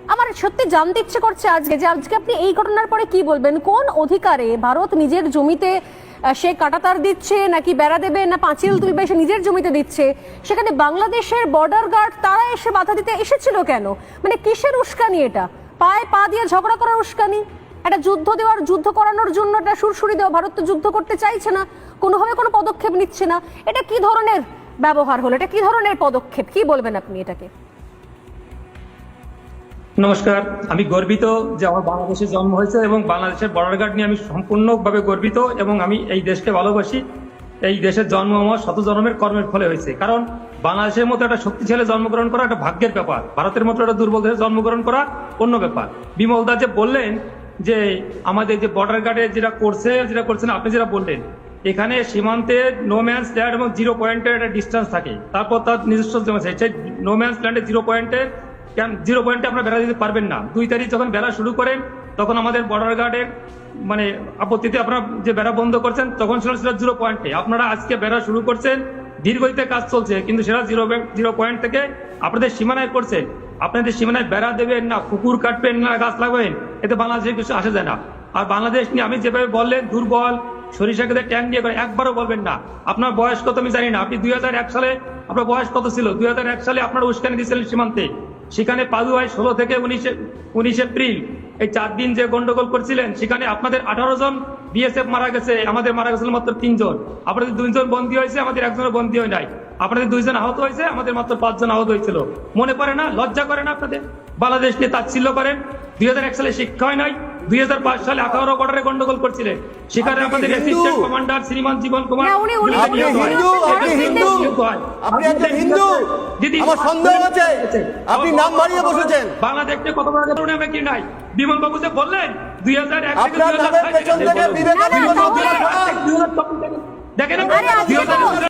আমার সত্যি জানতে ইচ্ছে করছে আজকে আপনি এই ঘটনার পরে কি বলবেন? কোন অধিকারে ভারত নিজের জমিতে সে কাঁটাতার দিচ্ছে, নাকি বেড়া দেবে, না পাঁচিল তুলবে, সে নিজের জমিতে দিচ্ছে? সেখানে বাংলাদেশের বর্ডার গার্ড তারা এসে বাধা দিতে এসেছিল কেন? মানে কিসের উস্কানি এটা? পায়ে পা দিয়ে ঝগড়া করার উস্কানি? একটা যুদ্ধ করানোর জন্য একটা সুরসুরি দেওয়া? ভারত তো যুদ্ধ করতে চাইছে না, কোনোভাবে কোনো পদক্ষেপ নিচ্ছে না। এটা কি ধরনের ব্যবহার হলো? এটা কি ধরনের পদক্ষেপ? কি বলবেন আপনি এটাকে? নমস্কার, আমি গর্বিত যে আমার বাংলাদেশে জন্ম হয়েছে এবং বাংলাদেশের বর্ডার গার্ড নিয়ে আমি সম্পূর্ণভাবে গর্বিত এবং আমি এই দেশকে ভালোবাসি। এই দেশের জন্ম আমার শত জন্মের কর্মের ফলে হয়েছে, কারণ বাংলাদেশের মতো একটা শক্তিশালী জন্মগ্রহণ করা একটা ভাগ্যের ব্যাপার, ভারতের মতো একটা দুর্বল দেশে জন্মগ্রহণ করা অন্য ব্যাপার। বিমল দা যে বললেন যে আমাদের যে বর্ডার গার্ডে যেটা করছেন আপনি যেটা বললেন, এখানে সীমান্তে নো ম্যানস ল্যান্ড এবং 0 পয়েন্টের একটা ডিস্টেন্স থাকে, তারপর তার নিজস্ব সেই নো ম্যানস ল্যান্ডে 0 পয়েন্টে আপনারা বেড়া দিতে পারবেন না। 2 তারিখ যখন বেড়া শুরু করেন তখন আমাদের বর্ডার গার্ডের মানে আপত্তিতে আপনারা যে বেড়া বন্ধ করছেন তখন ছিল 0 পয়েন্টে। আপনারা আজকে বেড়া শুরু করছেন, ধীরগতিতে কাজ চলছে, কিন্তু সেটা 0 পয়েন্ট থেকে আপনাদের সীমানায় করছেন। আপনাদের সীমানায় বেড়া দেবেন না, পুকুর কাটবেন না, গাছ লাগাবেন, এতে বাংলাদেশের কিছু আসে যায় না। আর বাংলাদেশ নিয়ে আমি যেভাবে বললেন দুর্বল, সরিষা খেতে ট্যাঙ্ক দিয়ে করে, একবারও বলবেন না। আপনার বয়স কত আমি জানি না, আপনি 2001 সালে আপনার বয়স কত ছিল? 2001 সালে আপনারা উস্কানি দিয়েছিলেন সীমান্তে, সেখানে পাদুয়ায় 16 থেকে 19 এপ্রিল এই 4 দিন যে গন্ডগোল করছিলেন, সেখানে আপনাদের 18 জন বিএসএফ মারা গেছে, আমাদের মারা গেছিল মাত্র 3 জন। আপনাদের 2 জন বন্দী হয়েছে, আমাদের 1 জনের বন্দী হয় নাই। আপনাদের 2 জন আহত হয়েছে, আমাদের মাত্র 5 জন আহত হয়েছিল। মনে পড়ে না? লজ্জা করে না আপনাদের? বাংলাদেশ নিয়ে তাচ্ছিল্য করেন। 2001 সালে শিক্ষা হয় নাই, 2005 সালে 18 বর্ডারে গন্ডগোল করছিলেন, সেখানে আমাদের অ্যাসিস্ট্যান্ট কমান্ডার শ্রীমান জীবন কুমার আপনি নাম বাড়িয়ে বসেছেন। বাংলাদেশকে কত বড় আমরা কি নাই? বিমল বাবু যে বললেন 2001 থেকে 2005 দেখেন